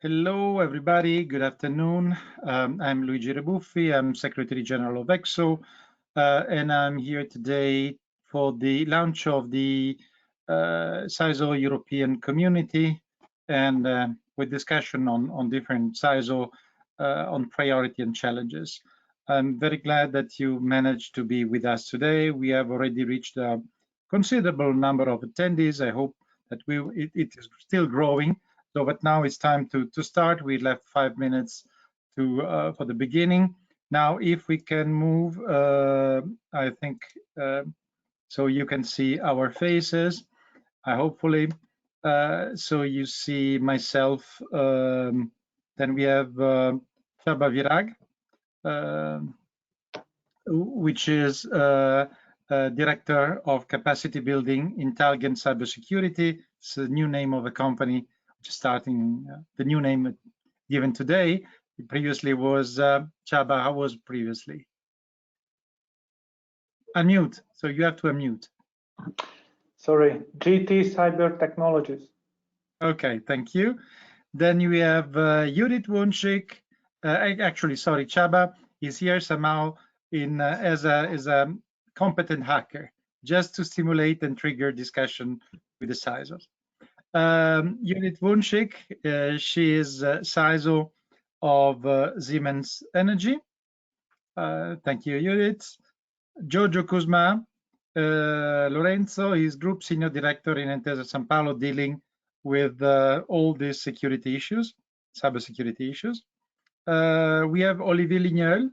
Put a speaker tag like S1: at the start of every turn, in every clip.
S1: Hello, everybody. Good afternoon. I'm Luigi Rebuffi. I'm Secretary General of ECSO, and I'm here today for the launch of the CISO European Community and with discussion on different CISO on priority and challenges. I'm very glad that you managed to be with us today. We have already reached a considerable number of attendees. I hope that it is still growing. So, but now it's time to start. We left 5 minutes for the beginning. Now, if we can move, I think, so you can see our faces, hopefully. So you see myself, then we have Csaba Virage, which is Director of Capacity Building in Talgen Cybersecurity. It's the new name of a company starting the new name given today. It previously was Csaba. How was previously? Unmute. So you have to unmute.
S2: Sorry, GT Cyber Technologies.
S1: Okay, thank you. Then we have Judith Wunschik. Actually, sorry, Csaba is here somehow in as a competent hacker, just to stimulate and trigger discussion with the CISOs. Judith Wunschik, she is CISO of Siemens Energy. Thank you, Judith. Giorgio Cusma, Lorenzo is Group Senior Director in Intesa Sanpaolo, dealing with all these security issues, cybersecurity issues. We have Olivier Ligneul,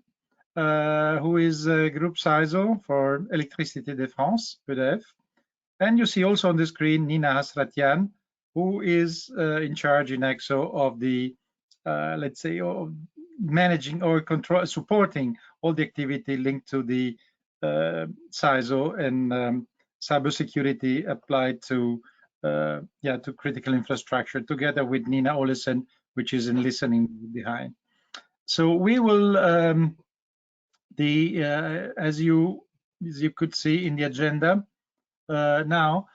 S1: who is Group CISO for Electricité de France, EDF. And you see also on the screen Nina Hasratyan, who is in charge in ECSO of the, let's say, of managing or supporting all the activity linked to the CISO and cybersecurity applied to to critical infrastructure, together with Nina Olesen, which is in listening behind. So we will as you could see in the agenda now.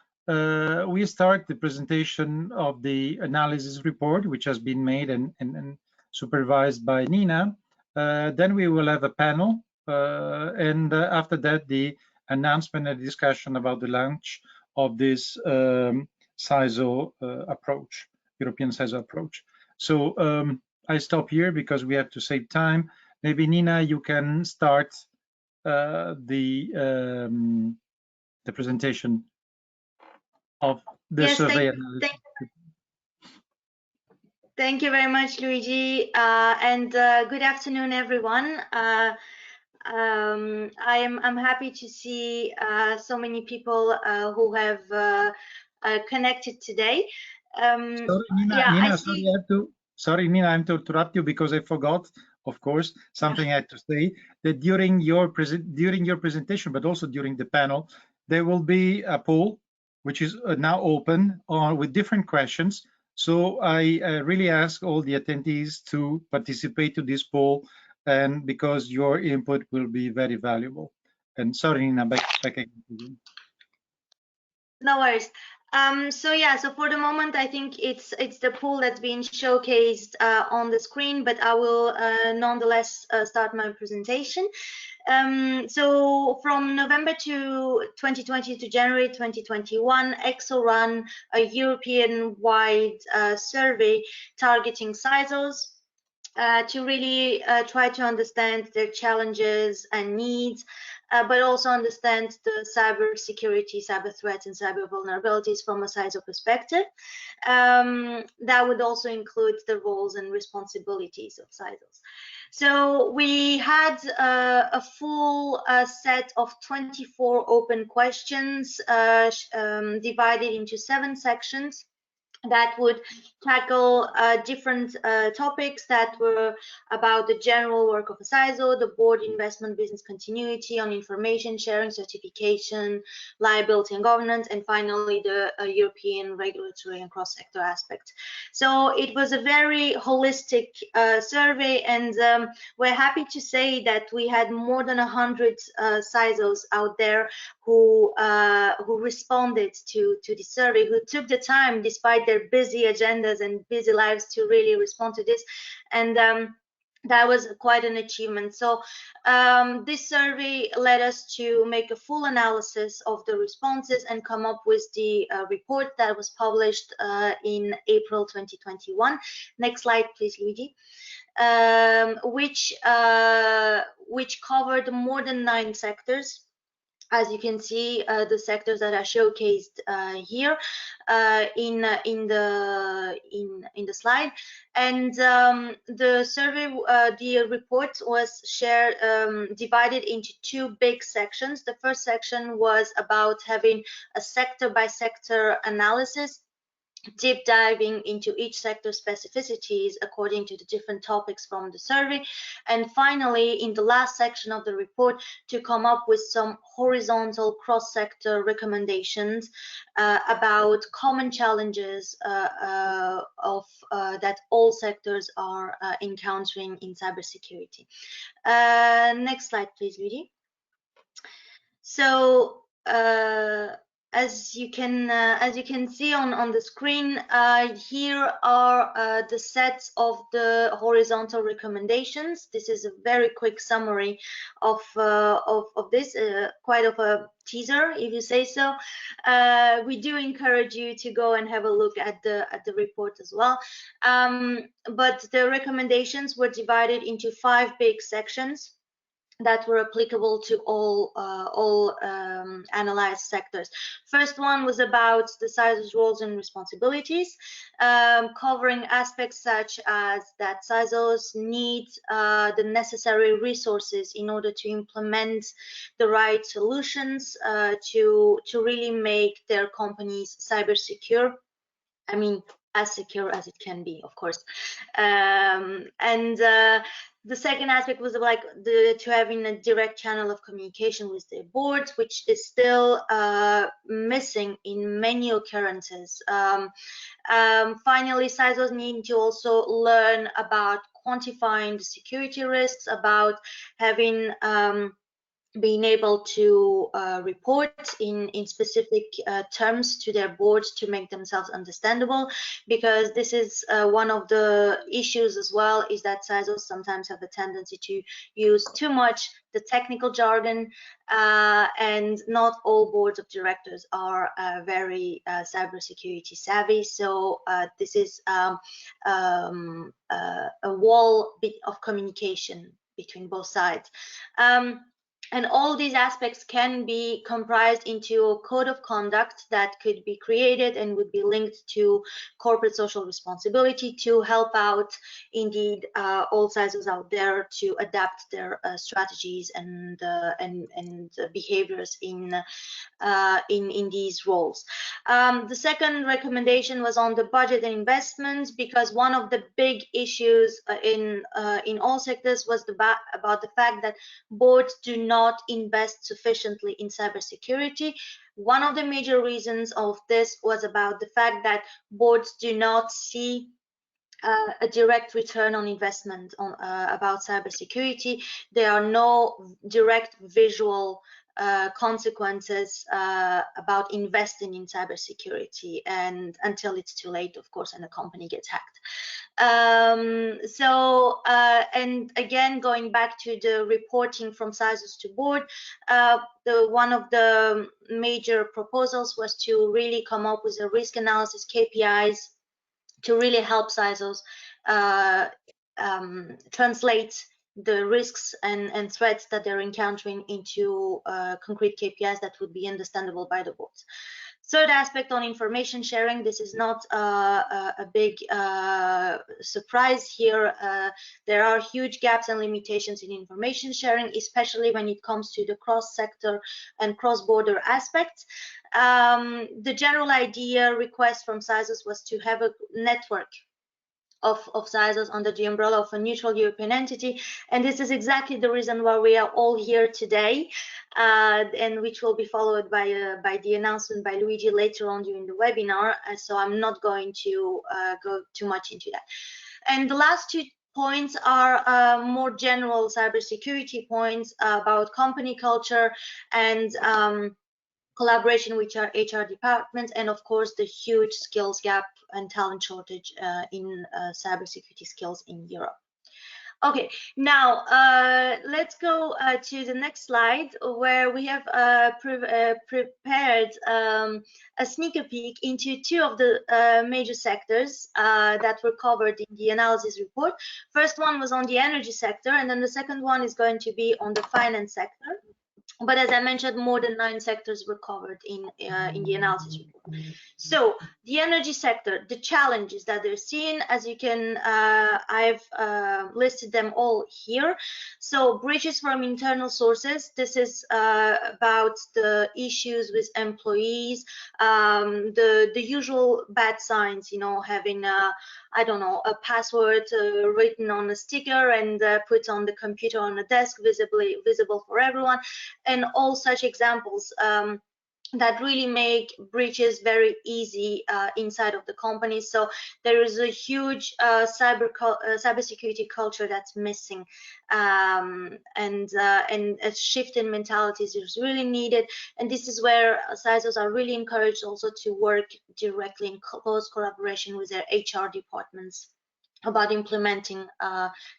S1: We start the presentation of the analysis report, which has been made and supervised by Nina. Then we will have a panel, and after that, the announcement and discussion about the launch of this CISO approach, European CISO approach. So I stop here because we have to save time. Maybe Nina, you can start the presentation of the survey.
S3: Thank you very much, Luigi, and good afternoon, everyone. I'm happy to see so many people who have connected today.
S1: Sorry, Nina, sorry, Nina, I have to interrupt you because I forgot, of course, something I had to say, that during your presentation, but also during the panel, there will be a poll which is now open with different questions. So I really ask all the attendees to participate to this poll, and because your input will be very valuable. And sorry, Nina, back again.
S3: No worries. So for the moment, I think it's the poll that's being showcased on the screen, but I will nonetheless start my presentation. So from November 2020 to January 2021, ECSO ran a European-wide survey targeting CISOs to really try to understand their challenges and needs, but also understand the cybersecurity, cyber threats, and cyber vulnerabilities from a CISO perspective. That would also include the roles and responsibilities of CISOs. So we had a full set of 24 open questions divided into 7 sections that would tackle different topics that were about the general work of a CISO, the board investment business continuity, on information sharing, certification, liability and governance, and finally the European regulatory and cross-sector aspect. So it was a very holistic survey, and we're happy to say that we had more than 100 CISOs out there who responded to the survey, who took the time despite their busy agendas and busy lives to really respond to this. And that was quite an achievement. So this survey led us to make a full analysis of the responses and come up with the report that was published in April 2021. Next slide, please, Luigi. Which covered more than 9 sectors. As you can see, the sectors that are showcased here in the slide, and the survey, the report was shared, divided into 2 big sections. The first section was about having a sector-by-sector analysis, deep diving into each sector specificities according to the different topics from the survey, and finally in the last section of the report to come up with some horizontal cross-sector recommendations about common challenges that all sectors are encountering in cybersecurity. Next slide, please, Luigi. So as you can see on the screen, here are the sets of the horizontal recommendations. This is a very quick summary of this, quite of a teaser, if you say so. We do encourage you to go and have a look at the report as well. But the recommendations were divided into 5 big sections that were applicable to all analyzed sectors. First one was about the CISO's roles and responsibilities, covering aspects such as that CISOs need the necessary resources in order to implement the right solutions to really make their companies cyber secure. I mean, as secure as it can be, of course. The second aspect was like to having a direct channel of communication with their boards, which is still missing in many occurrences. Finally, CISOs need to also learn about quantifying the security risks, about having being able to report in specific terms to their boards to make themselves understandable, because this is one of the issues as well, is that CISOs sometimes have a tendency to use too much the technical jargon, and not all boards of directors are very cybersecurity savvy. So this is a wall bit of communication between both sides. And all these aspects can be comprised into a code of conduct that could be created and would be linked to corporate social responsibility to help out, indeed, all CISOs out there to adapt their strategies and behaviors in these roles. The second recommendation was on the budget and investments, because one of the big issues in all sectors was about the fact that boards do not invest sufficiently in cybersecurity. One of the major reasons of this was about the fact that boards do not see a direct return on investment on about cybersecurity. There are no direct visual consequences about investing in cybersecurity, and until it's too late, of course, and the company gets hacked. And again, going back to the reporting from CISOs to board, one of the major proposals was to really come up with a risk analysis KPIs to really help CISOs translate the risks and threats that they're encountering into concrete KPIs that would be understandable by the boards. Third aspect on information sharing, this is not a big surprise here. There are huge gaps and limitations in information sharing, especially when it comes to the cross-sector and cross-border aspects. The general idea request from CISOs was to have a network of CISOs under the umbrella of a neutral European entity, and this is exactly the reason why we are all here today, and which will be followed by the announcement by Luigi later on during the webinar. So I'm not going to go too much into that. And the last 2 points are more general cybersecurity points about company culture and collaboration with our HR departments, and of course the huge skills gap and talent shortage in cybersecurity skills in Europe. Okay, now let's go to the next slide, where we have prepared a sneaker peek into two of the major sectors that were covered in the analysis report. First one was on the energy sector, and then the second one is going to be on the finance sector. But as I mentioned, more than 9 sectors were covered in the analysis report. So the energy sector, the challenges that they're seeing, as you can, I've listed them all here. So breaches from internal sources. This is about the issues with employees, the usual bad signs, you know, having I don't know, a password written on a sticker and put on the computer on a desk, visible for everyone, and all such examples that really make breaches very easy inside of the company. So there is a huge cybersecurity culture that's missing, and a shift in mentalities is really needed. And this is where CISOs are really encouraged also to work directly in close collaboration with their HR departments about implementing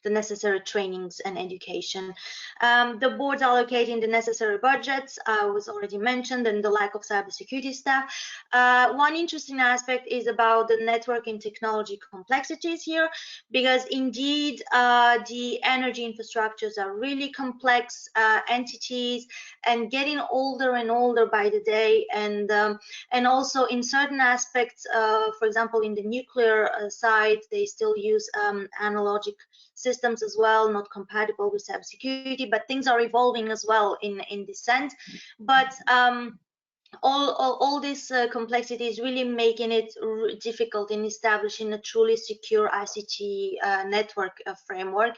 S3: the necessary trainings and education. The boards allocating the necessary budgets was already mentioned, and the lack of cybersecurity staff. One interesting aspect is about the network and technology complexities here, because indeed the energy infrastructures are really complex entities and getting older and older by the day, and also in certain aspects, for example, in the nuclear side, they still use analogic systems as well, not compatible with cybersecurity, but things are evolving as well in this sense. But all this complexity is really making it difficult in establishing a truly secure ICT network framework.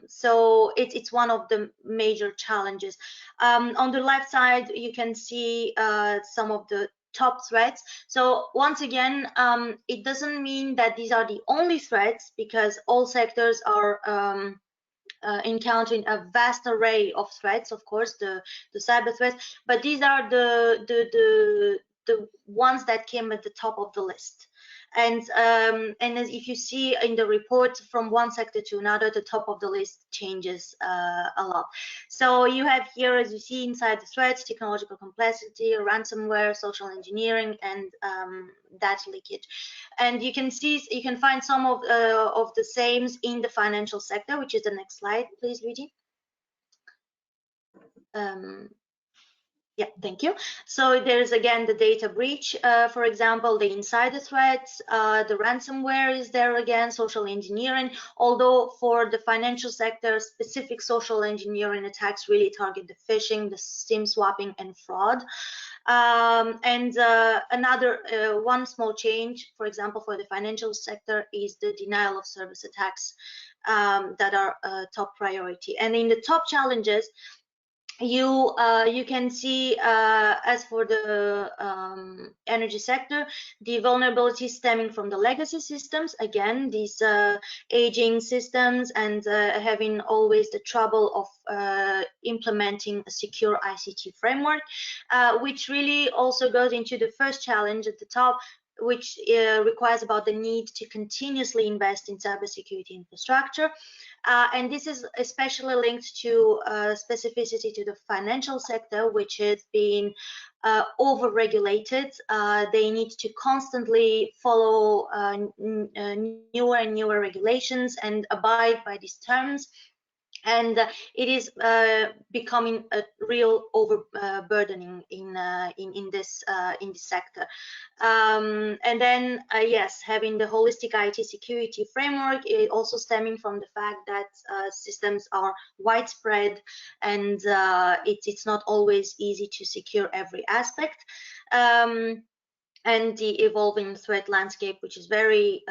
S3: So it's one of the major challenges. On the left side, you can see some of the top threats. So once again, it doesn't mean that these are the only threats, because all sectors are encountering a vast array of threats, of course, the cyber threats, but these are the ones that came at the top of the list. And as if you see in the report, from one sector to another, the top of the list changes a lot. So you have here, as you see inside the threats, technological complexity, ransomware, social engineering, and data leakage. And you can see, you can find some of the same in the financial sector, which is the next slide, please, Luigi. Yeah, thank you. So there's again the data breach, for example, the insider threats, the ransomware is there again, social engineering, although for the financial sector, specific social engineering attacks really target the phishing, the SIM swapping, and fraud. And another one small change, for example, for the financial sector, is the denial of service attacks that are top priority. And in the top challenges, you can see, as for the energy sector, the vulnerabilities stemming from the legacy systems, again, these aging systems, and having always the trouble of implementing a secure ICT framework, which really also goes into the first challenge at the top, which requires about the need to continuously invest in cybersecurity infrastructure. And this is especially linked to specificity to the financial sector, which is being over-regulated. They need to constantly follow newer and newer regulations and abide by these terms. And it is becoming a real overburdening in this sector. And then yes, having the holistic IT security framework, it also stemming from the fact that systems are widespread, and it's not always easy to secure every aspect. And the evolving threat landscape, which is very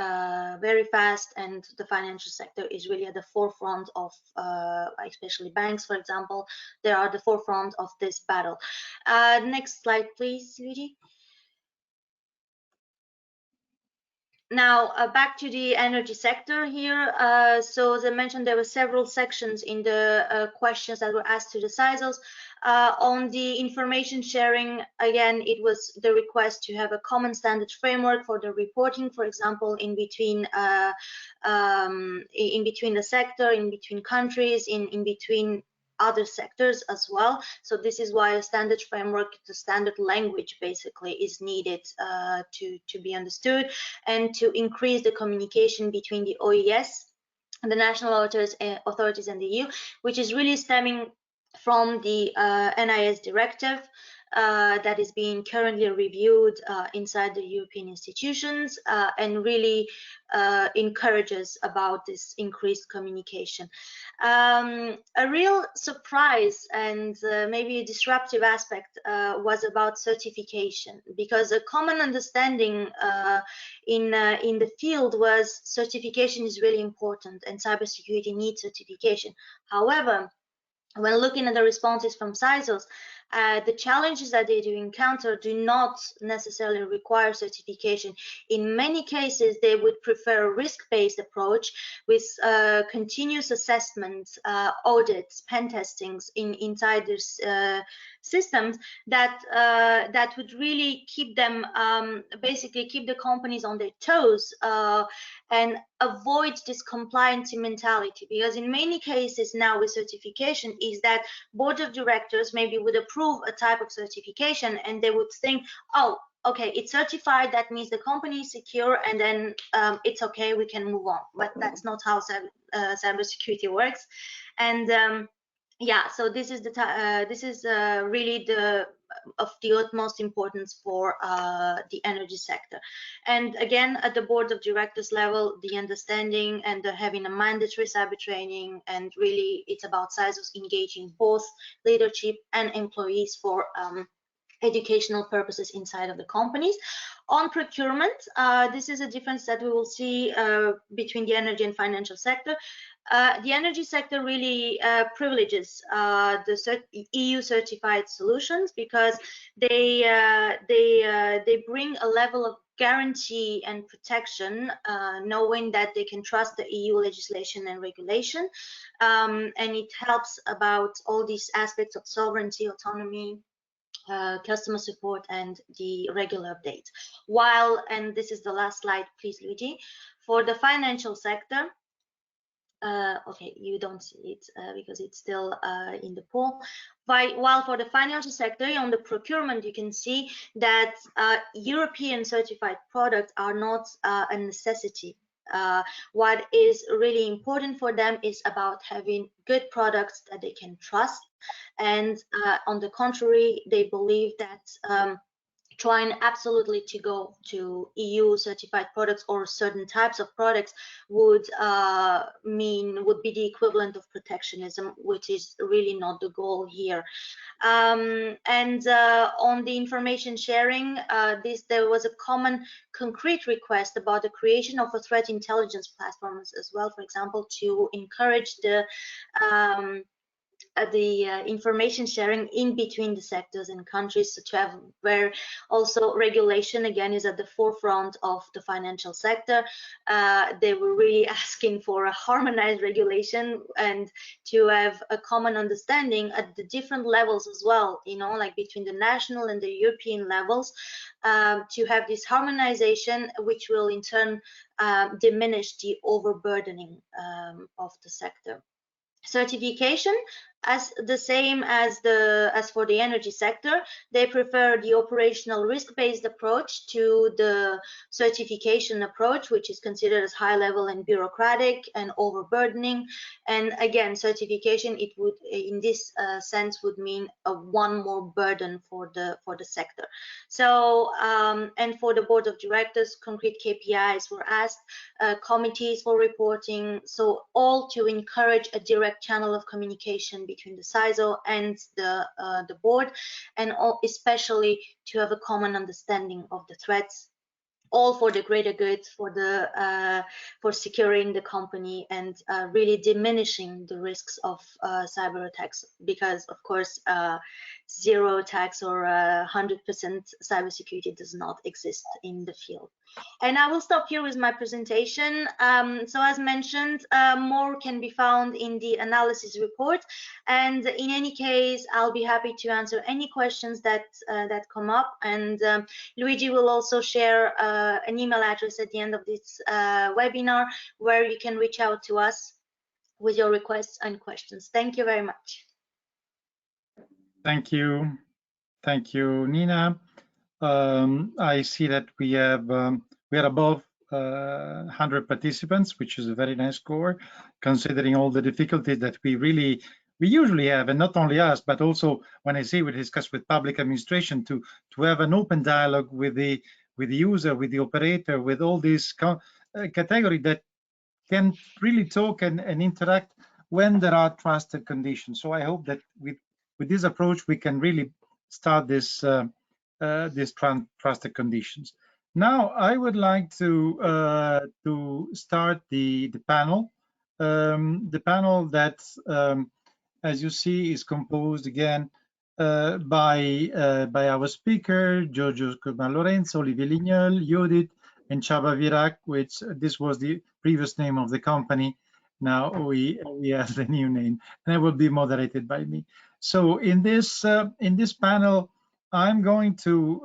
S3: fast, and the financial sector is really at the forefront of, especially banks, for example, they are at the forefront of this battle. Next slide, please, Luigi. Now, back to the energy sector here. So as I mentioned, there were several sections in the questions that were asked to the CISOs. On the information sharing, again, it was the request to have a common standard framework for the reporting, for example, in between the sector, in between countries, in between other sectors as well. So this is why a standard framework, the standard language basically is needed to be understood, and to increase the communication between the OES and the national authorities and the EU, which is really stemming from the NIS directive that is being currently reviewed inside the European institutions, and really encourages about this increased communication. A real surprise and maybe a disruptive aspect was about certification, because a common understanding in the field was certification is really important and cybersecurity needs certification. However, when looking at the responses from CISOs, the challenges that they do encounter do not necessarily require certification. In many cases, they would prefer a risk-based approach with continuous assessments, audits, pen testings inside their systems that would really keep them, basically keep the companies on their toes and avoid this compliance mentality. Because in many cases now with certification is that board of directors maybe would approve a type of certification and they would think, oh, okay, it's certified, that means the company is secure, and then it's okay, we can move on. But that's not how cybersecurity works. And yeah, so this is really of the utmost importance for the energy sector. And again, at the board of directors level, the understanding and having a mandatory cyber training, and really it's about CISOs engaging both leadership and employees for educational purposes inside of the companies. On procurement, this is a difference that we will see between the energy and financial sector. The energy sector really privileges the EU certified solutions because they bring a level of guarantee and protection, knowing that they can trust the EU legislation and regulation, and it helps about all these aspects of sovereignty, autonomy, customer support, and the regular update. While, and this is the last slide, please, Luigi, for the financial sector, okay, you don't see it because it's still in the pool. While for the financial sector, on the procurement, you can see that European certified products are not a necessity. What is really important for them is about having good products that they can trust. And on the contrary, they believe that trying absolutely to go to EU certified products or certain types of products would be the equivalent of protectionism, which is really not the goal here. And on the information sharing, there was a common concrete request about the creation of a threat intelligence platforms as well, for example, to encourage the information sharing in between the sectors and countries, to have where also regulation again is at the forefront of the financial sector. They were really asking for a harmonized regulation and to have a common understanding at the different levels as well, you know, like between the national and the European levels, to have this harmonization, which will in turn diminish the overburdening of the sector. Certification, as the same as for the energy sector, they prefer the operational risk-based approach to the certification approach, which is considered as high level and bureaucratic and overburdening. And again, certification, it would in this sense would mean one more burden for the sector. So and for the board of directors, concrete KPIs were asked, committees for reporting, so all to encourage a direct channel of communication between the CISO and the board, and especially to have a common understanding of the threats, all for the greater good, for securing the company and really diminishing the risks of cyber attacks, because of course zero attacks or 100% cybersecurity does not exist in the field. And I will stop here with my presentation. So as mentioned, more can be found in the analysis report. And in any case, I'll be happy to answer any questions that come up. And Luigi will also share an email address at the end of this webinar where you can reach out to us with your requests and questions. Thank you very much.
S1: Thank you. Thank you, Nina. I see that we are above 100 participants, which is a very nice score, considering all the difficulties that we usually have, and not only us, but also when I say we discuss with public administration to have an open dialogue with the user, with the operator, with all these category that can really talk and interact when there are trusted conditions. So I hope that with this approach we can really start this trusted conditions. Now I would like to start the panel. The panel that, as you see, is composed again by our speaker, Giorgio, Cusma, Lorenzo, Olivier, Ligneul, Judith, and Csaba Virage, which this was the previous name of the company. Now we have the new name, and it will be moderated by me. So in this panel, I'm going to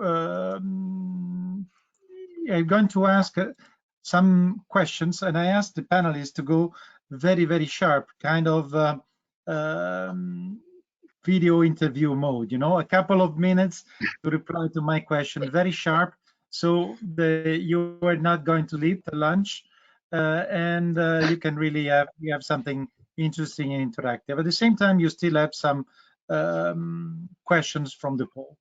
S1: ask some questions, and I asked the panelists to go very, very sharp, kind of video interview mode, you know, a couple of minutes to reply to my question, very sharp, so you are not going to leave the lunch, and you can really have something interesting and interactive. At the same time, you still have some questions from the poll.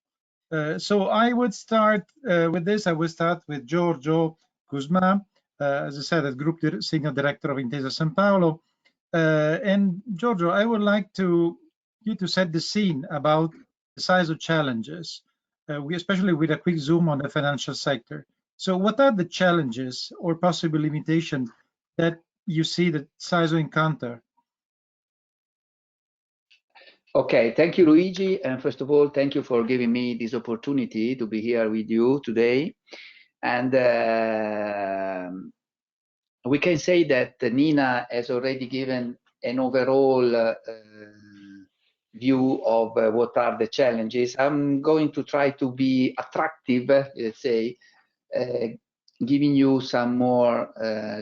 S1: So I would start with this. I will start with Giorgio Cusma, as I said, as Group Senior Director of Intesa Sanpaolo. And Giorgio, I would like you to set the scene about the CISO challenges, especially with a quick zoom on the financial sector. So what are the challenges or possible limitations that you see that CISO encounter?
S4: Okay, thank you, Luigi. And first of all, thank you for giving me this opportunity to be here with you today. And we can say that Nina has already given an overall view of what are the challenges. I'm going to try to be attractive, let's say, giving you some more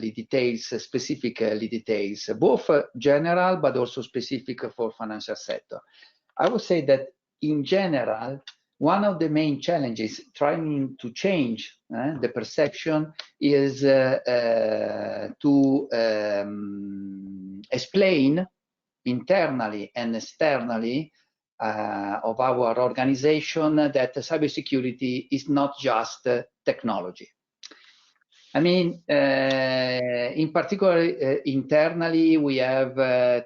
S4: details, specific details, both general but also specific for financial sector. I would say that in general, one of the main challenges trying to change the perception is to explain internally and externally of our organization that cybersecurity is not just technology. I mean, in particular, internally, we have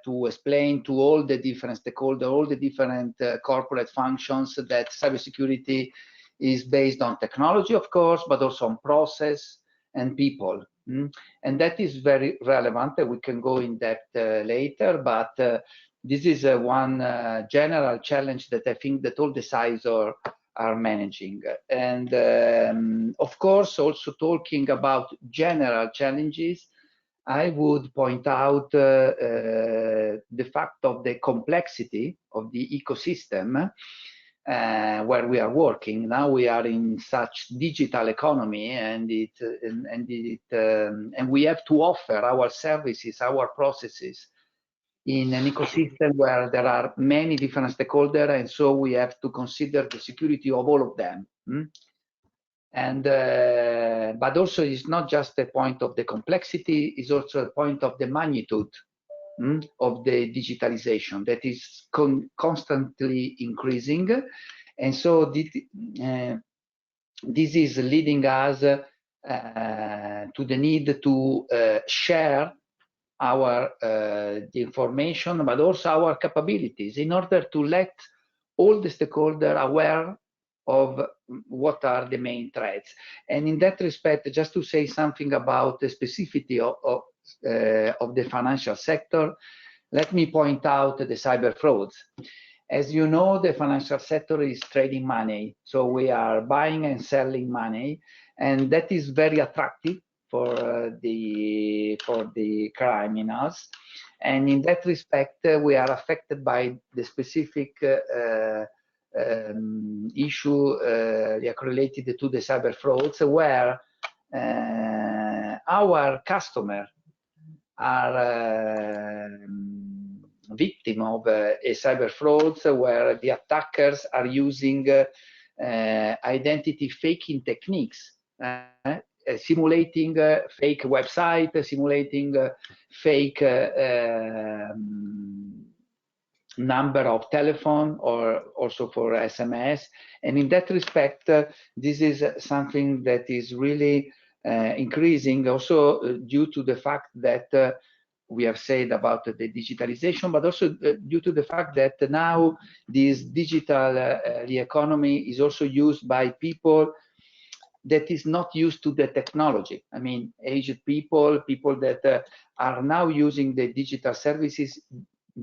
S4: to explain to all the different stakeholders, all the different corporate functions that cybersecurity is based on technology, of course, but also on process and people. And that is very relevant. We can go in depth later, but this is one general challenge that I think that all the CISOs are managing. And of course, also talking about general challenges, I would point out the fact of the complexity of the ecosystem where we are working. Now we are in such digital economy, and we have to offer our services, our processes in an ecosystem where there are many different stakeholders, and so we have to consider the security of all of them. And but also it's not just a point of the complexity, it's also a point of the magnitude of the digitalization that is constantly increasing. And so this is leading us to the need to share our the information, but also our capabilities in order to let all the stakeholders aware of what are the main threats. And in that respect, just to say something about the specificity of the financial sector, let me point out the cyber frauds. As you know, the financial sector is trading money. So we are buying and selling money, and that is very attractive for the criminals. And in that respect, we are affected by the specific issue related to the cyber frauds, where our customers are victim of a cyber fraud, where the attackers are using identity faking techniques, simulating fake website, simulating fake number of telephone, or also for SMS. And in that respect, this is something that is really increasing, also due to the fact that we have said about the digitalization, but also due to the fact that now this digital economy is also used by people that is not used to the technology. I mean, aged people that are now using the digital services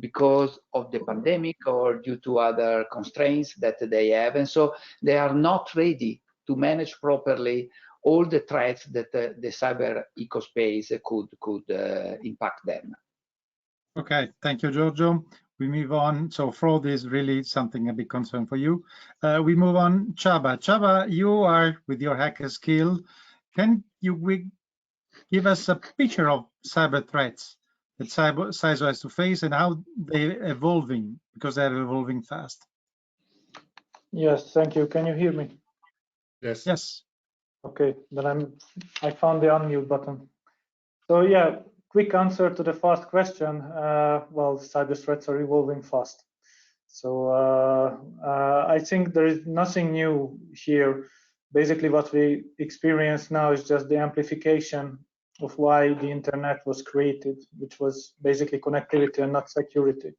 S4: because of the pandemic or due to other constraints that they have. And so they are not ready to manage properly all the threats that the cyber ecospace could impact them.
S1: Okay, thank you, Giorgio. We move on. So fraud is really something a big concern for you. We move on. Csaba. Csaba, you are with your hacker skill. Can you give us a picture of cyber threats that CISO has to face and how they're evolving, because they're evolving fast?
S2: Yes, thank you. Can you hear me?
S1: Yes. Yes.
S2: Okay, then I found the unmute button. So yeah, quick answer to the first question. Well, cyber threats are evolving fast. So I think there is nothing new here. Basically, what we experience now is just the amplification of why the internet was created, which was basically connectivity and not security.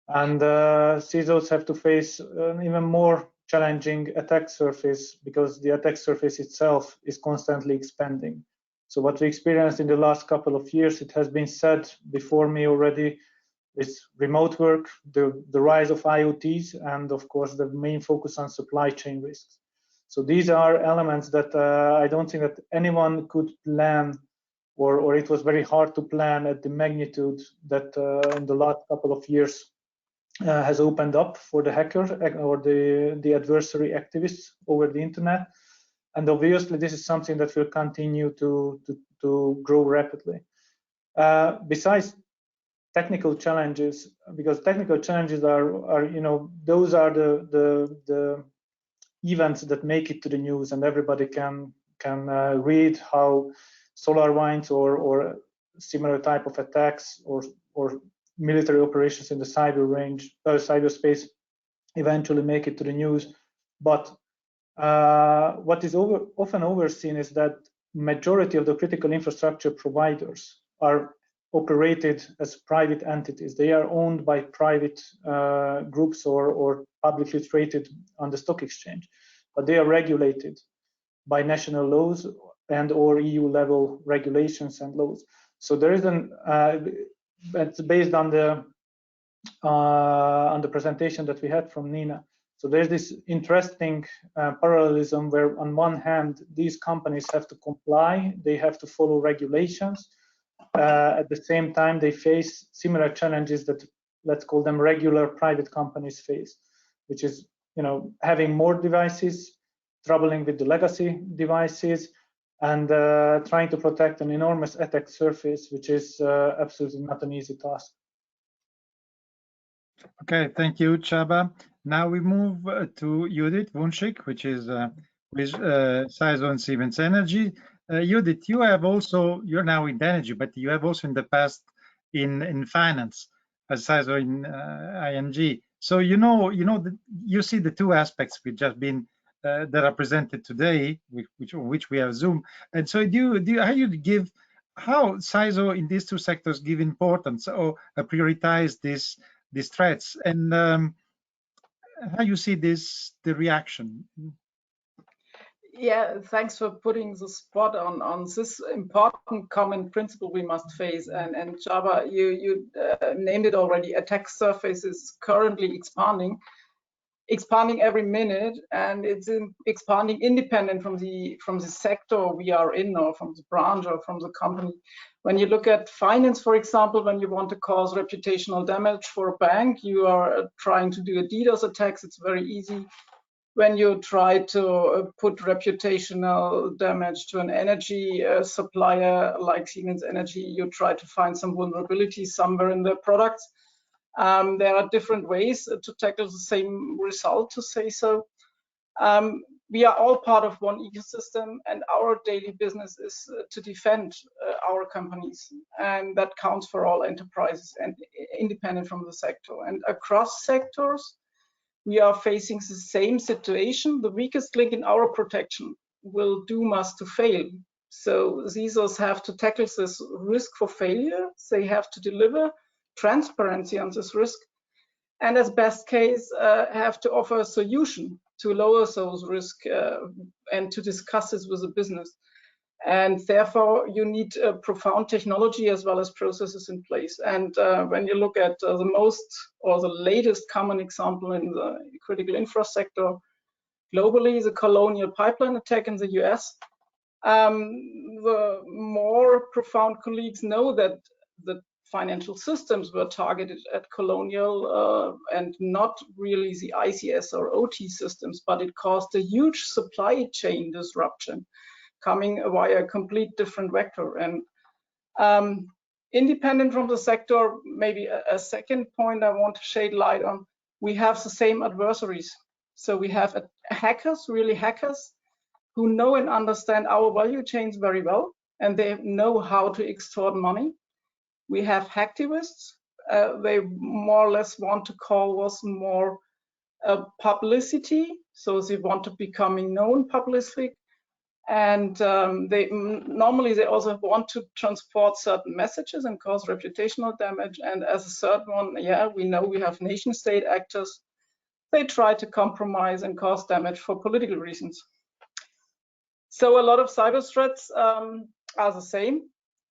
S2: And CISOs have to face an even more challenging attack surface, because the attack surface itself is constantly expanding. So what we experienced in the last couple of years, it has been said before me already, is remote work, the rise of IoTs, and of course the main focus on supply chain risks. So these are elements that I don't think that anyone could plan, or it was very hard to plan at the magnitude that in the last couple of years has opened up for the hacker or the adversary activists over the internet. And obviously this is something that will continue to grow rapidly. Besides technical challenges, because technical challenges are you know, those are the events that make it to the news, and everybody can read how SolarWinds or similar type of attacks or military operations in the cyberspace eventually make it to the news. But what is often overseen is that majority of the critical infrastructure providers are operated as private entities. They are owned by private groups or publicly traded on the stock exchange, but they are regulated by national laws and or EU level regulations and laws. So there is it's based on the presentation that we had from Nina. So there's this interesting parallelism where on one hand, these companies have to comply, they have to follow regulations. At the same time, they face similar challenges that, let's call them, regular private companies face, which is, you know, having more devices, troubling with the legacy devices, and trying to protect an enormous attack surface, which is absolutely not an easy task.
S1: Okay, thank you, Csaba. Now we move to Judith Wunschik, which is with CISO and Siemens Energy. Judith, you're now in energy, but you have also in the past in finance as CISO in ING. So you see the two aspects which have been that are presented today, which we have Zoom. And so how CISO in these two sectors give importance or prioritize these threats, and how you see the reaction?
S5: Yeah, thanks for putting the spot on this important common principle we must face. And Csaba, you named it already. Attack surface is currently expanding every minute, and it's expanding independent from the sector we are in, or from the branch, or from the company. When you look at finance, for example, when you want to cause reputational damage for a bank, you are trying to do a DDoS attacks. It's very easy. When you try to put reputational damage to an energy supplier like Siemens Energy, you try to find some vulnerabilities somewhere in their products. There are different ways to tackle the same result, to say so. We are all part of one ecosystem, and our daily business is to defend our companies, and that counts for all enterprises and independent from the sector. And across sectors, we are facing the same situation. The weakest link in our protection will doom us to fail. So CISOs have to tackle this risk for failure. They have to deliver transparency on this risk, and as best case, have to offer a solution to lower those risks and to discuss this with the business. And therefore, you need a profound technology as well as processes in place. And when you look at the most or the latest common example in the critical infrastructure globally, the Colonial Pipeline attack in the US, the more profound colleagues know that the financial systems were targeted at Colonial and not really the ICS or OT systems, but it caused a huge supply chain disruption coming via a complete different vector. And independent from the sector, maybe a second point I want to shade light on, we have the same adversaries. So we have hackers, really hackers, who know and understand our value chains very well, and they know how to extort money. We have hacktivists. They more or less want to call us more publicity, so they want to becoming known publicly. And they also want to transport certain messages and cause reputational damage. And as a third one, yeah, we know we have nation state actors. They try to compromise and cause damage for political reasons. So a lot of cyber threats are the same,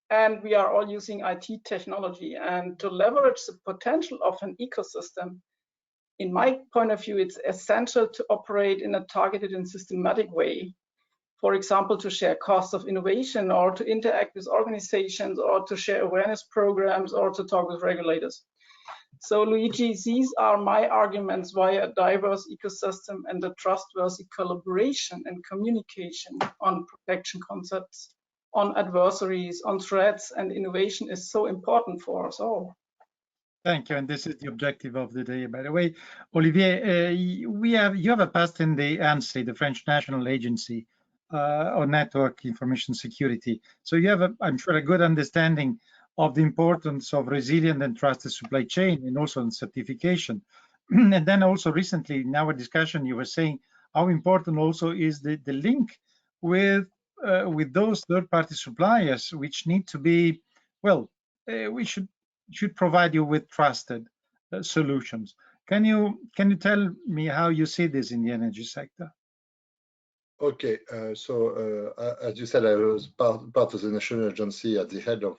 S5: and we are all using IT technology. And to leverage the potential of an ecosystem, in my point of view, it's essential to operate in a targeted and systematic way. For example, to share costs of innovation, or to interact with organizations, or to share awareness programs, or to talk with regulators. So Luigi, these are my arguments why a diverse ecosystem and a trustworthy collaboration and communication on protection concepts, on adversaries, on threats and innovation is so important for us all.
S1: Thank you, and this is the objective of the day. By the way, Olivier, you have a past in the ANSSI, the French National Agency on Network Information Security. So you have, I'm sure, a good understanding of the importance of resilient and trusted supply chain, and also on certification. And then also recently in our discussion, you were saying how important also is the link with those third-party suppliers, which need to be, well, we should provide you with trusted solutions. Can you tell me how you see this in the energy sector?
S6: Okay, so as you said, I was part of the national agency at the head of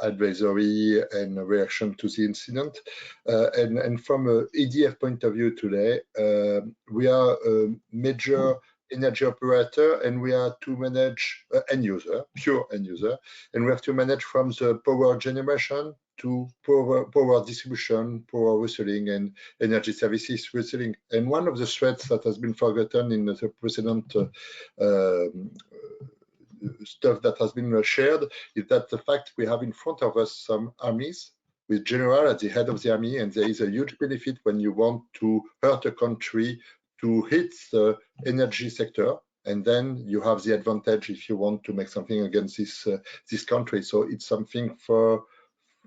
S6: advisory and reaction to the incident. And from an EDF point of view today, we are a major energy operator, and we are to manage end user, pure end user, and we have to manage from the power generation to power distribution, power reselling, and energy services reselling. And one of the threats that has been forgotten in the precedent stuff that has been shared is that the fact we have in front of us some armies with general at the head of the army, and there is a huge benefit when you want to hurt a country to hit the energy sector, and then you have the advantage if you want to make something against this country. So it's something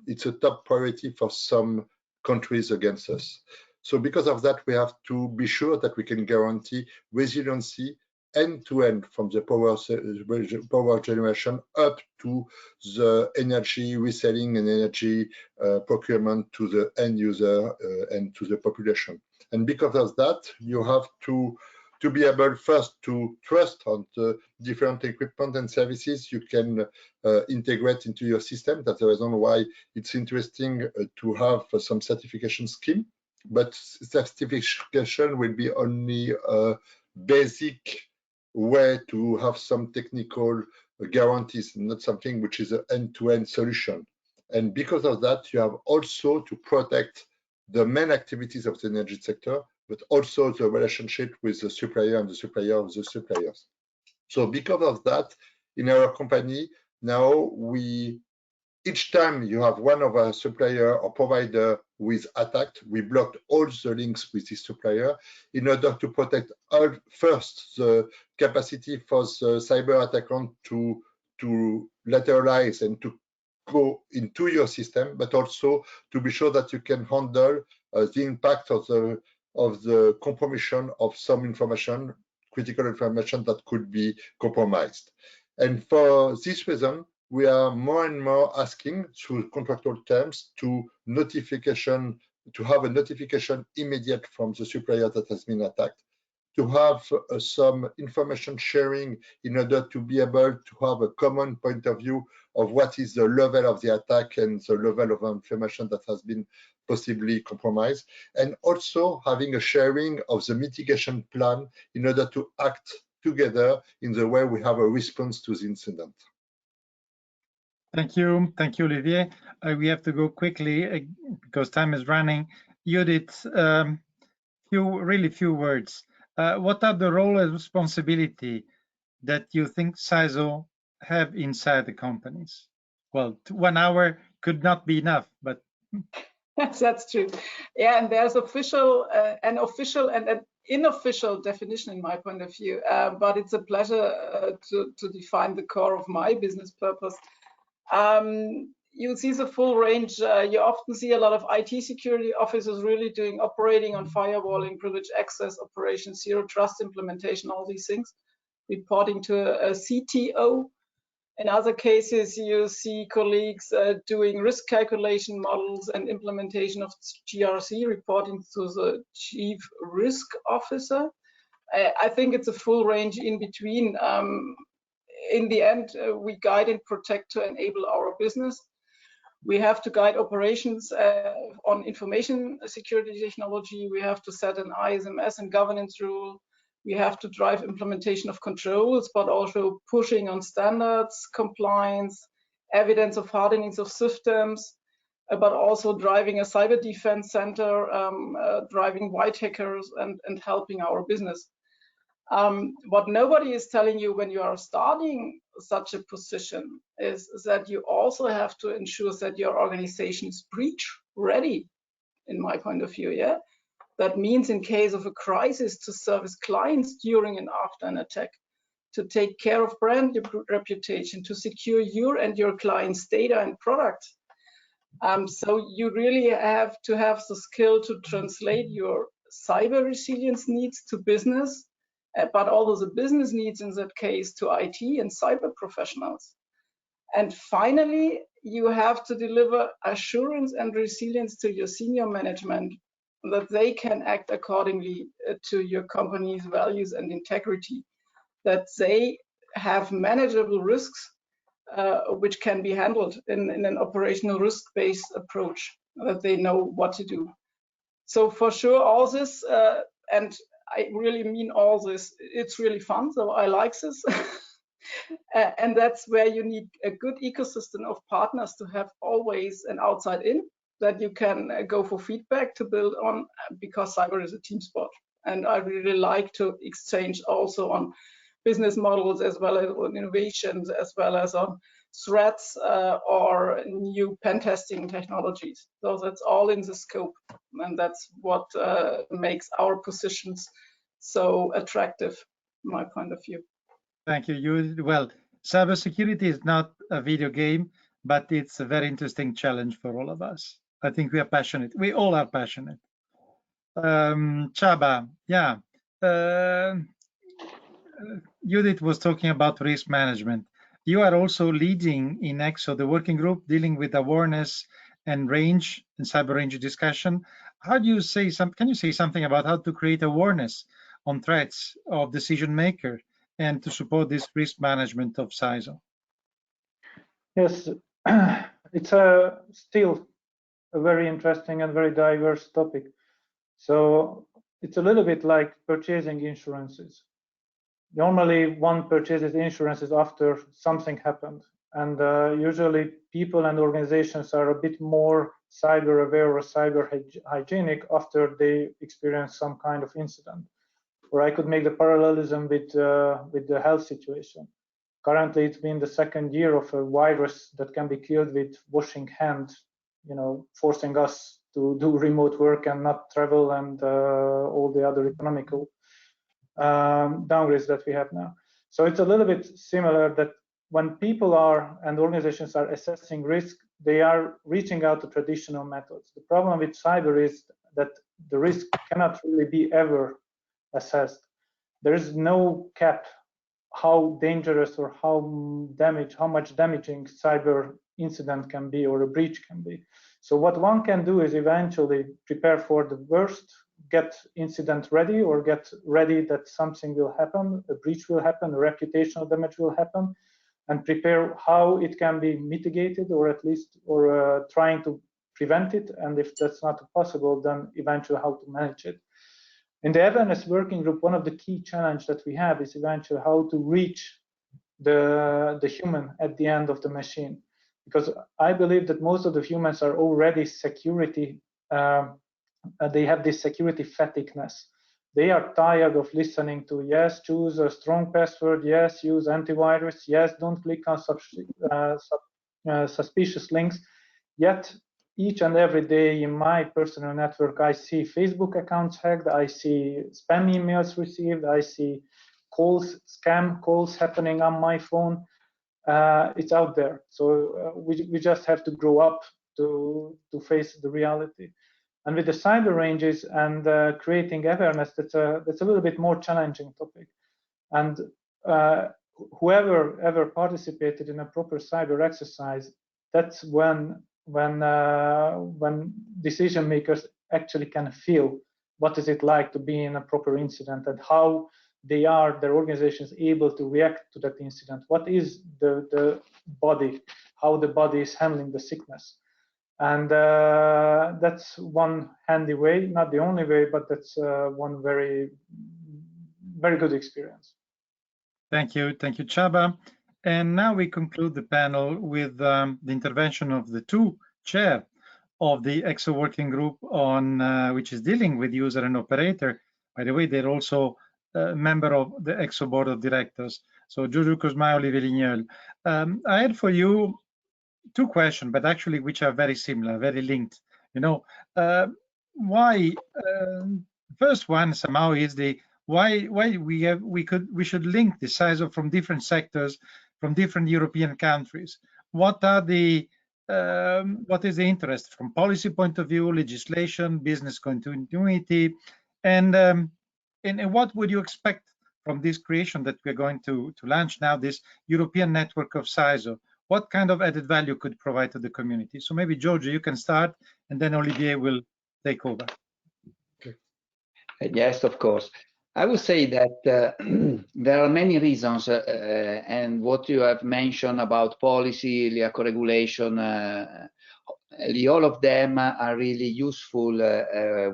S6: it's a top priority for some countries against us. So because of that, we have to be sure that we can guarantee resiliency end-to-end from the power generation up to the energy reselling and energy procurement to the end user and to the population. And because of that, you have to to be able first to trust on the different equipment and services you can integrate into your system. That's the reason why it's interesting to have some certification scheme, but certification will be only a basic way to have some technical guarantees, not something which is an end-to-end solution. And because of that, you have also to protect the main activities of the energy sector, but also the relationship with the supplier and the supplier of the suppliers. So because of that, in our company, now each time you have one of our supplier or provider who is attacked, we blocked all the links with this supplier in order to protect first the capacity for the cyber attackant to lateralize and to go into your system, but also to be sure that you can handle the impact of the compromission of some information, critical information that could be compromised. And for this reason, we are more and more asking through contractual terms to have a notification immediate from the supplier that has been attacked, to have some information sharing in order to be able to have a common point of view of what is the level of the attack and the level of information that has been possibly compromised, and also having a sharing of the mitigation plan in order to act together in the way we have a response to the incident.
S1: Thank you, Olivier. We have to go quickly because time is running. Judith, really few words. What are the role and responsibility that you think CISO have inside the companies? Well, 1 hour could not be enough, but
S5: yes, that's true. Yeah, and there's an official and an unofficial definition in my point of view. But it's a pleasure to define the core of my business purpose. You see the full range. You often see a lot of IT security officers really operating on firewalling, privileged access operations, zero trust implementation, all these things, reporting to a CTO. In other cases, you see colleagues doing risk calculation models and implementation of GRC, reporting to the chief risk officer. I think it's a full range in between. In the end, we guide and protect to enable our business. We have to guide operations on information security technology. We have to set an ISMS and governance rule. We have to drive implementation of controls, but also pushing on standards, compliance, evidence of hardenings of systems, but also driving a cyber defense center, driving white hackers and helping our business. What nobody is telling you when you are starting such a position is that you also have to ensure that your organization is breach ready, in my point of view. Yeah, that means in case of a crisis to service clients during and after an attack, to take care of brand reputation, to secure your and your clients' data and products. So you really have to have the skill to translate your cyber resilience needs to business, but also the business needs in that case to IT and cyber professionals. And finally, you have to deliver assurance and resilience to your senior management that they can act accordingly to your company's values and integrity, that they have manageable risks which can be handled in an operational risk-based approach, that they know what to do. So for sure, all this, and I really mean all this, it's really fun, so I like this. And that's where you need a good ecosystem of partners to have always an outside in, that you can go for feedback to build on, because cyber is a team sport. And I really like to exchange also on business models, as well as on innovations, as well as on threats or new pen testing technologies. So that's all in the scope, and that's what makes our positions so attractive, from my point of view.
S1: Thank you. Well, cybersecurity is not a video game, but it's a very interesting challenge for all of us. I think we are passionate. We all are passionate. Csaba, yeah. Judith was talking about risk management. You are also leading in ECSO, the working group dealing with awareness and range and cyber range discussion. How do you say can you say something about how to create awareness on threats of decision maker and to support this risk management of CISO?
S2: Yes, it's still a very interesting and very diverse topic. So it's a little bit like purchasing insurances. Normally, one purchases insurances after something happened, and usually people and organizations are a bit more cyber aware or cyber hygienic after they experience some kind of incident. Or I could make the parallelism with the health situation. Currently, it's been the second year of a virus that can be killed with washing hands, forcing us to do remote work and not travel and all the other economical downgrades that we have now. So it's a little bit similar that when people are and organizations are assessing risk, they are reaching out to traditional methods. The problem with cyber is that the risk cannot really be ever assessed. There is no cap how dangerous or how much damaging cyber incident can be or a breach can be. So what one can do is eventually prepare for the worst, get incident ready or get ready that something will happen, a breach will happen, a reputational damage will happen, and prepare how it can be mitigated or at least trying to prevent it. And if that's not possible, then eventually how to manage it. In the awareness working group, one of the key challenges that we have is eventually how to reach the human at the end of the machine. Because I believe that most of the humans are already security, they have this security fatigueness. They are tired of listening to, yes, choose a strong password, yes, use antivirus, yes, don't click on suspicious links. Yet, each and every day in my personal network, I see Facebook accounts hacked, I see spam emails received, I see calls, scam calls happening on my phone. It's out there. So we just have to grow up to face the reality. And with the cyber ranges and creating awareness, that's a little bit more challenging topic. And whoever ever participated in a proper cyber exercise, that's when decision makers actually can feel what is it like to be in a proper incident and how their organizations able to react to that incident. What is the body, how the body is handling the sickness. And that's one handy way, not the only way, but that's one very, very good experience.
S1: Thank you, Csaba. And now we conclude the panel with the intervention of the two chair of the ECSO working group on which is dealing with user and operator. By the way, they're also a member of the ECSO board of directors. So Giorgio, Cusma, Olivier, Ligneul. I had for you two questions, but actually which are very similar, very linked. Why? First one somehow is the why we should link the CISO from different sectors, from different European countries. What are the what is the interest from policy point of view, legislation, business continuity, and what would you expect from this creation that we're going to launch now, this European network of CISO? What kind of added value could provide to the community? So maybe Giorgio, you can start, and then Olivier will take over.
S4: Okay. Yes, of course. I would say that there are many reasons, and what you have mentioned about policy, regulation, all of them are really useful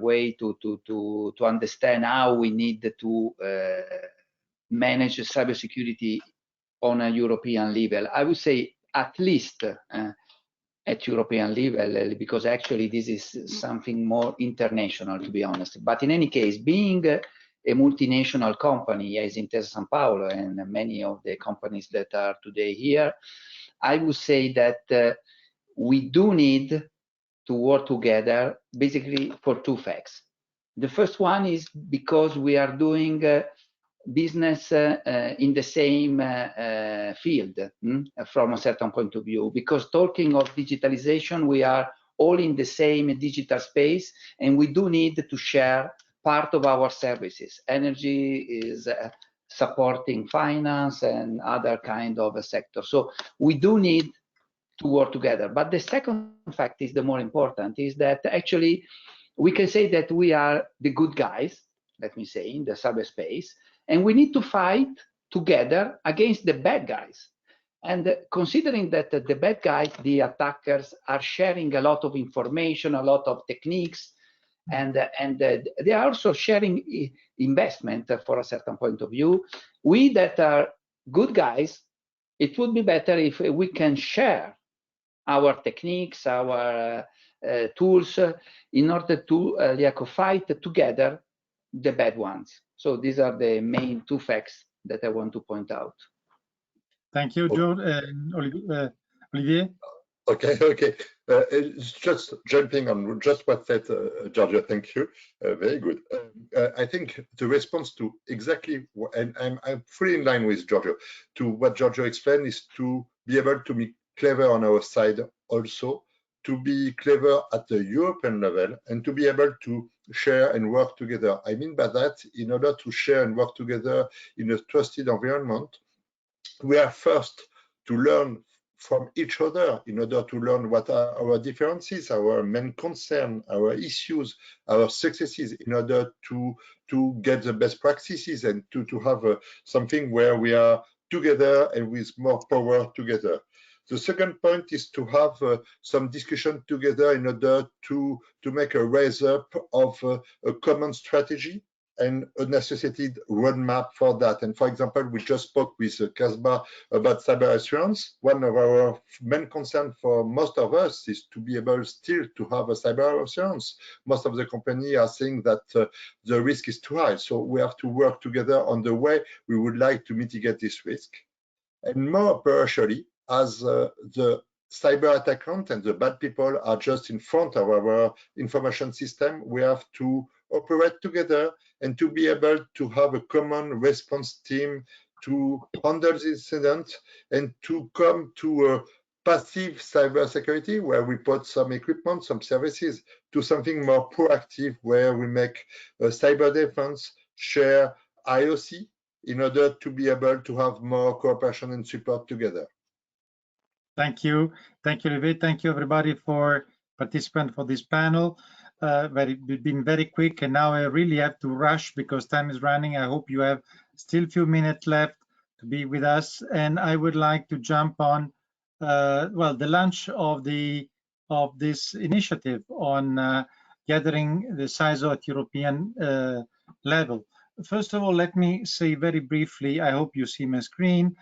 S4: way to understand how we need to manage cybersecurity on a European level. I would say at least at European level, because actually this is something more international, to be honest. But in any case, being a multinational company as Intesa Sanpaolo and many of the companies that are today here, I would say that we do need to work together basically for two facts. The first one is because we are doing business in the same field from a certain point of view, because talking of digitalization, we are all in the same digital space, and we do need to share part of our services. Energy is supporting finance and other kind of sectors. So we do need to work together. But the second fact is the more important, is that actually we can say that we are the good guys, let me say, in the cyberspace, and we need to fight together against the bad guys. And considering that the bad guys, the attackers, are sharing a lot of information, a lot of techniques, and they are also sharing investment for a certain point of view. We that are good guys, it would be better if we can share our techniques, our tools, in order to fight together the bad ones. So these are the main two facts that I want to point out.
S1: Thank you, George. Olivier?
S6: Okay. Just jumping on just what said Giorgio, thank you. Very good. I think the response to exactly, and I'm fully in line with Giorgio, to what Giorgio explained, is to be able to be clever on our side also, to be clever at the European level, and to be able to share and work together. I mean by that, in order to share and work together in a trusted environment, we are first to learn from each other in order to learn what are our differences, our main concern, our issues, our successes, in order to get the best practices and to have something where we are together and with more power together. The second point is to have some discussion together in order to make a raise up of a common strategy and an associated roadmap for that. And for example, we just spoke with Csaba about cyber assurance. One of our main concerns for most of us is to be able still to have a cyber assurance. Most of the company are saying that the risk is too high. So we have to work together on the way we would like to mitigate this risk. And more partially, as the cyber attackant and the bad people are just in front of our information system, we have to operate together and to be able to have a common response team to handle this incident and to come to a passive cybersecurity where we put some equipment, some services, to something more proactive where we make a cyber defense, share IOC in order to be able to have more cooperation and support together.
S1: Thank you, Olivier. Thank you, everybody, for participant for this panel. We've been very quick, and now I really have to rush because time is running. I hope you have still a few minutes left to be with us, and I would like to jump on the launch of this initiative on gathering the CISO at European level. First of all, let me say very briefly, I hope you see my screen,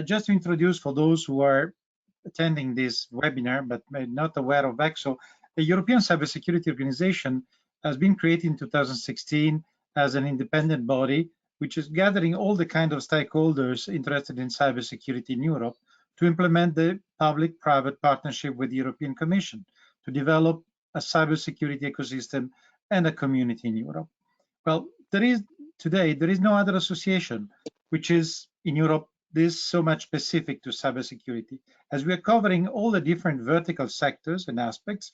S1: just to introduce for those who are attending this webinar but not aware of ECSO. The European Cybersecurity Organization has been created in 2016 as an independent body, which is gathering all the kind of stakeholders interested in cybersecurity in Europe to implement the public-private partnership with the European Commission to develop a cybersecurity ecosystem and a community in Europe. Well, today there is no other association which is in Europe this so much specific to cybersecurity, as we are covering all the different vertical sectors and aspects,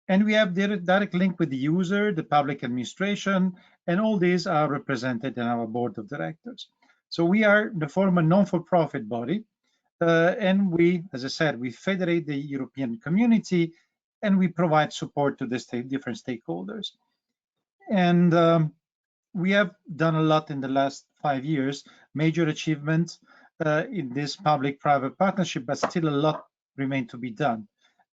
S1: and we have direct link with the user, the public administration, and all these are represented in our board of directors. So we are the former non-for-profit body, and we, as I said, we federate the European community, and we provide support to the different stakeholders. And we have done a lot in the last 5 years, major achievements in this public-private partnership, but still a lot remain to be done.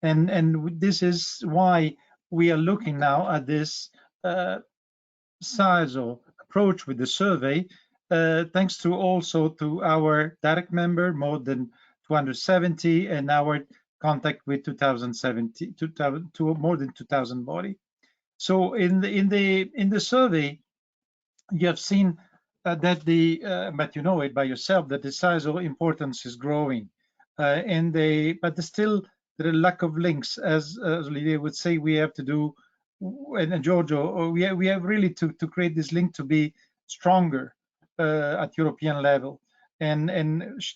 S1: And this is why we are looking now at this CISO approach with the survey, thanks to also to our direct member, more than 270, and our contact with 2,070, more than 2,000 body. So in the survey, you have seen that but you know it by yourself, that the CISO importance is growing, but still there are lack of links, as Olivier would say. We have to do, and Giorgio, we have really to create this link to be stronger at European level, and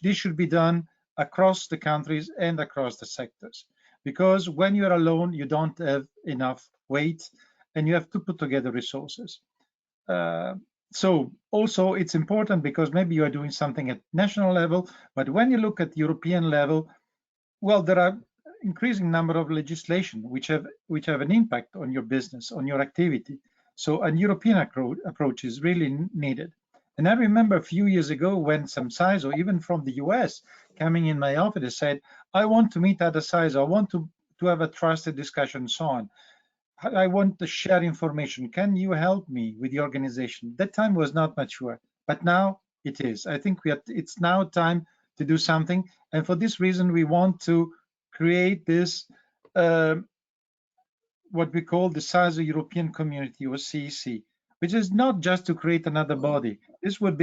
S1: this should be done across the countries and across the sectors, because when you are alone, you don't have enough weight, and you have to put together resources. So also it's important because maybe you are doing something at national level, but when you look at European level, well, there are increasing number of legislation which have an impact on your business, on your activity. So a European approach is really needed. And I remember a few years ago when some CISO, even from the US, coming in my office said, I want to meet other CISO, I want to have a trusted discussion and so on. I want to share information. Can you help me with the organization? That time was not mature, but now it is. I think it's now time to do something. And for this reason, we want to create this, what we call the CISO European Community, or CEC, which is not just to create another body. This would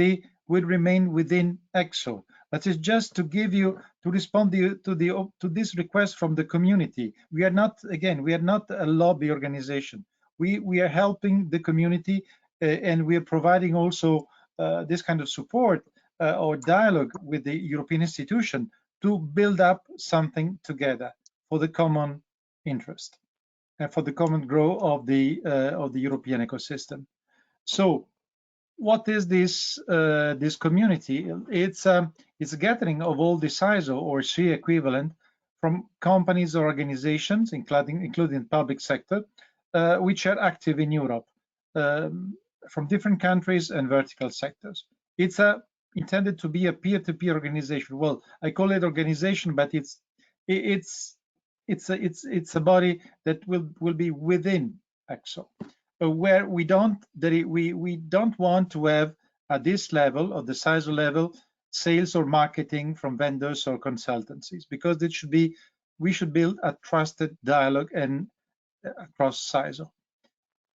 S1: remain within ECSO, but it's just to give you, to respond to this request from the community. We are not, again, we are not a lobby organization. We are helping the community, and we are providing also this kind of support or dialogue with the European institution to build up something together for the common interest and for the common growth of the European ecosystem. So, what is this this community? It's a gathering of all the CISO or C equivalent from companies or organizations, including public sector, which are active in Europe, from different countries and vertical sectors. It's intended to be a peer-to-peer organization. Well, I call it organization, but it's a body that will be within ECSO, where we don't want to have at this level, or the CISO level, sales or marketing from vendors or consultancies, because we should build a trusted dialogue and across CISO.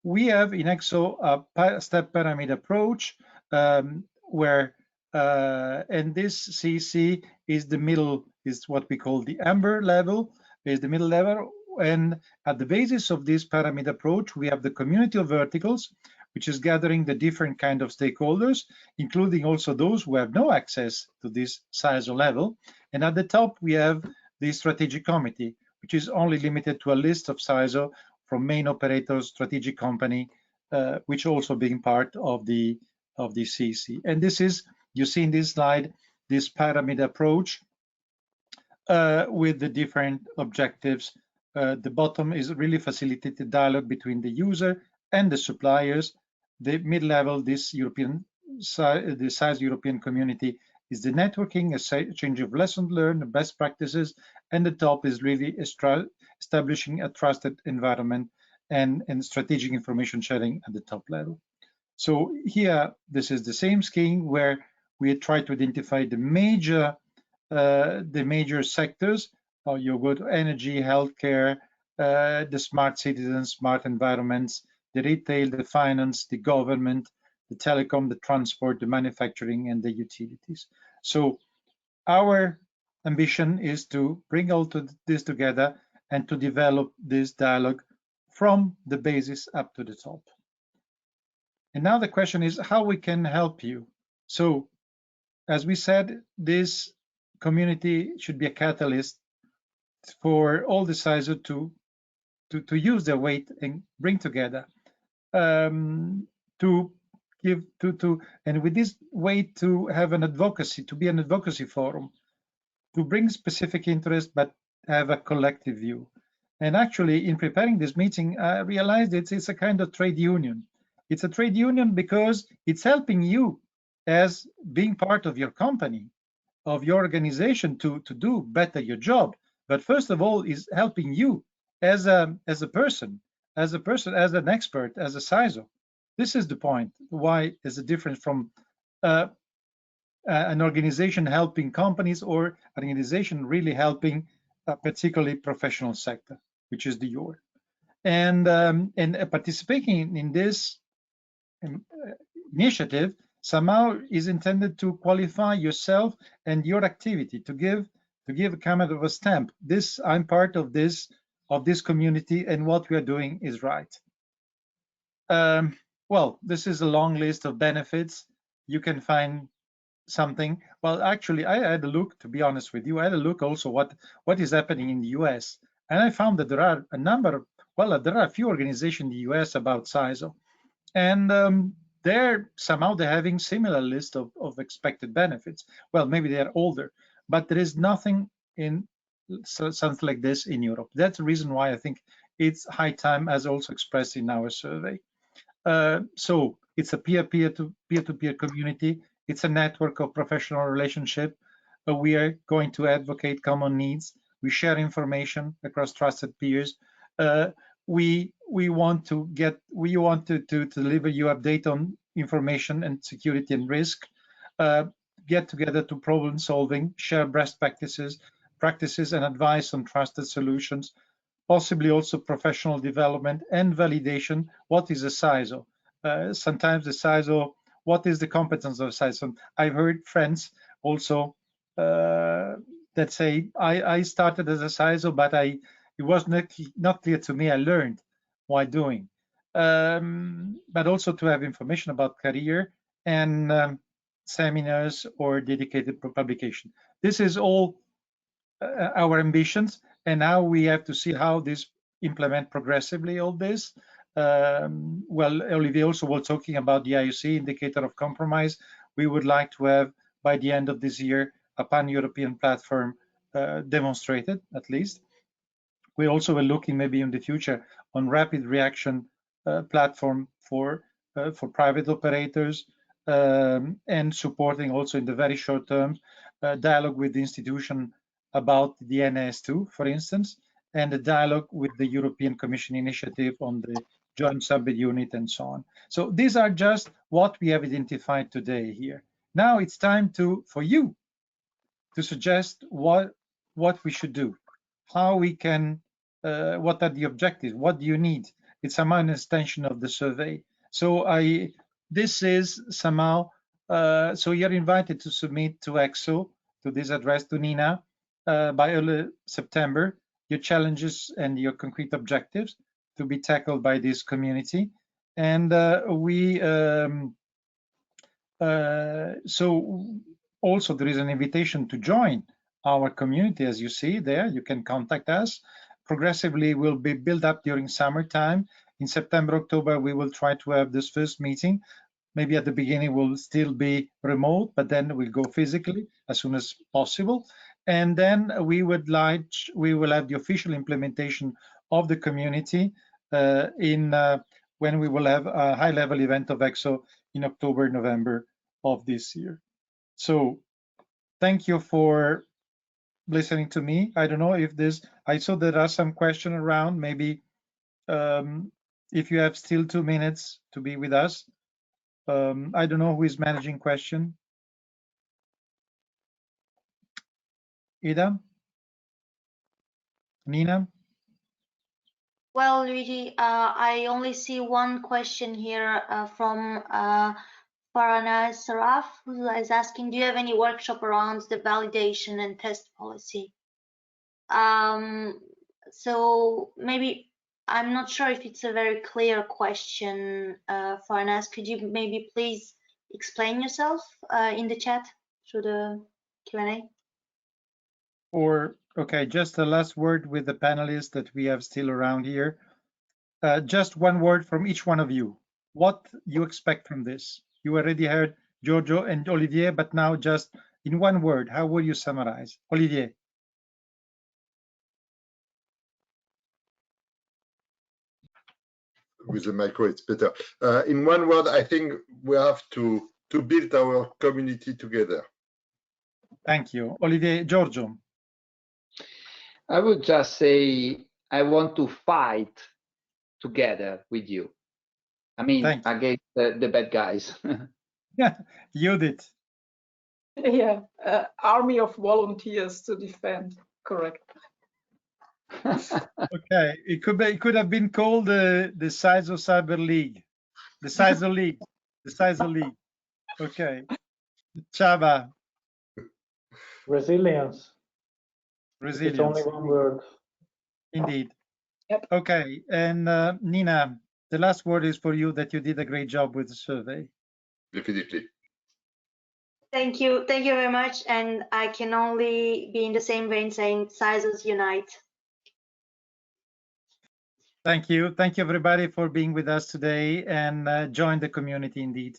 S1: We have in ECSO a step pyramid approach, where and this CEC is the middle, is what we call the amber level, is the middle level. And at the basis of this pyramid approach, we have the community of verticals, which is gathering the different kind of stakeholders, including also those who have no access to this CISO level. And at the top, we have the strategic committee, which is only limited to a list of CISO from main operators, strategic company, which also being part of the CEC. And this is, you see in this slide, this pyramid approach with the different objectives. The bottom is really facilitated dialogue between the user and the suppliers. The mid-level, this the CISO European Community, is the networking, exchange of lessons learned, best practices, and the top is really establishing a trusted environment and strategic information sharing at the top level. So here, this is the same scheme where we try to identify the major sectors. You go to energy, healthcare, the smart citizens, smart environments, the retail, the finance, the government, the telecom, the transport, the manufacturing, and the utilities. So our ambition is to bring all this together and to develop this dialogue from the basis up to the top. And now the question is how we can help you. So as we said, this community should be a catalyst for all the CISO to use their weight and bring together, and with this weight to have an advocacy, to be an advocacy forum, to bring specific interest but have a collective view. And actually, in preparing this meeting, I realized it's a kind of trade union. It's a trade union because it's helping you as being part of your company, of your organization, to do better your job. But first of all, is helping you as a person, as an expert, as a CISO. This is the point. Why is the difference from an organization helping companies or an organization really helping a particularly professional sector, which is the your. And participating in this initiative somehow is intended to qualify yourself and your activity, to give a kind of a stamp. This, I'm part of this community, and what we are doing is right. Well, this is a long list of benefits. You can find something. Well, actually, I had a look, to be honest with you, I had a look also what is happening in the US, and I found that there are there are a few organizations in the US about CISO, and they're having similar list of expected benefits. Well, maybe they're older, but there is nothing in something like this in Europe. That's the reason why I think it's high time, as also expressed in our survey. So it's a peer-to-peer community. It's a network of professional relationship. We are going to advocate common needs. We share information across trusted peers. We want to deliver you update on information and security and risk. Get together to problem solving, share best practices and advice on trusted solutions. Possibly also professional development and validation. What is a CISO? Sometimes the CISO, what is the competence of CISO? I've heard friends also that say, I started as a CISO, but it was not clear to me. I learned while doing. But also to have information about career and seminars or dedicated publication. This is all our ambitions, and now we have to see how this implement progressively all this. Well, Olivier also was talking about the IOC indicator of compromise. We would like to have by the end of this year a pan-European platform demonstrated, at least. We also are looking maybe in the future on rapid reaction platform for private operators, and supporting also in the very short term dialogue with the institution about the NIS2, for instance, and the dialogue with the European Commission initiative on the joint sub-unit and so on. So these are just what we have identified today here. Now it's time for you to suggest what we should do, how we can, what are the objectives, what do you need? It's somehow an extension of the survey. So this is somehow, so you're invited to submit to ECSO, to this address to Nina, by early September, your challenges and your concrete objectives to be tackled by this community. And so also there is an invitation to join our community, as you see there. You can contact us. Progressively will be built up during summertime. In September, October, we will try to have this first meeting. Maybe at the beginning will still be remote, but then we'll go physically as soon as possible. And then we will have the official implementation of the community when we will have a high-level event of ECSO in October, November of this year. So thank you for listening to me. I don't know if I saw there are some questions around, maybe if you have still 2 minutes to be with us. I don't know who is managing question. Ida? Nina?
S3: Well, Luigi, I only see one question here from Farana Saraf, who is asking, do you have any workshop around the validation and test policy? So maybe, I'm not sure if it's a very clear question, Farana. Could you maybe please explain yourself in the chat through the Q&A?
S1: Or, okay, just a last word with the panelists that we have still around here. Just one word from each one of you. What you expect from this? You already heard Giorgio and Olivier, but now just in one word, how will you summarize? Olivier.
S6: With the micro, it's better. In one word, I think we have to build our community together.
S1: Thank you. Olivier. Giorgio.
S4: I would just say, I want to fight together with you. I mean, against the bad guys.
S1: Yeah, Judith.
S5: Yeah, army of volunteers to defend, correct.
S1: Okay, it could have been called the CISO Cyber League, the CISO League, the CISO League. Okay, Csaba.
S2: Resilience.
S1: Resilience.
S2: It's only one word.
S1: Indeed.
S5: Yep.
S1: Okay, and Nina, the last word is for you, that you did a great job with the survey.
S6: Definitely.
S3: Thank you very much, and I can only be in the same vein saying CISOs unite.
S1: Thank you everybody for being with us today, and join the community indeed.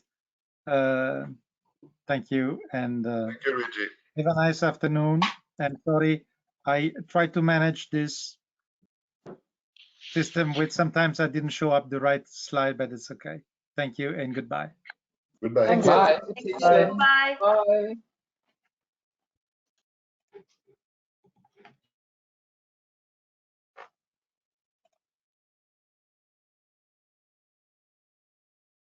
S1: Thank you, and
S6: thank you, Luigi.
S1: Have a nice afternoon. And sorry, I tried to manage this system with sometimes I didn't show up the right slide, but it's okay. Thank you and goodbye.
S6: Goodbye.
S5: Thanks.
S4: Bye.
S5: For the invitation.
S3: Bye.
S5: Bye.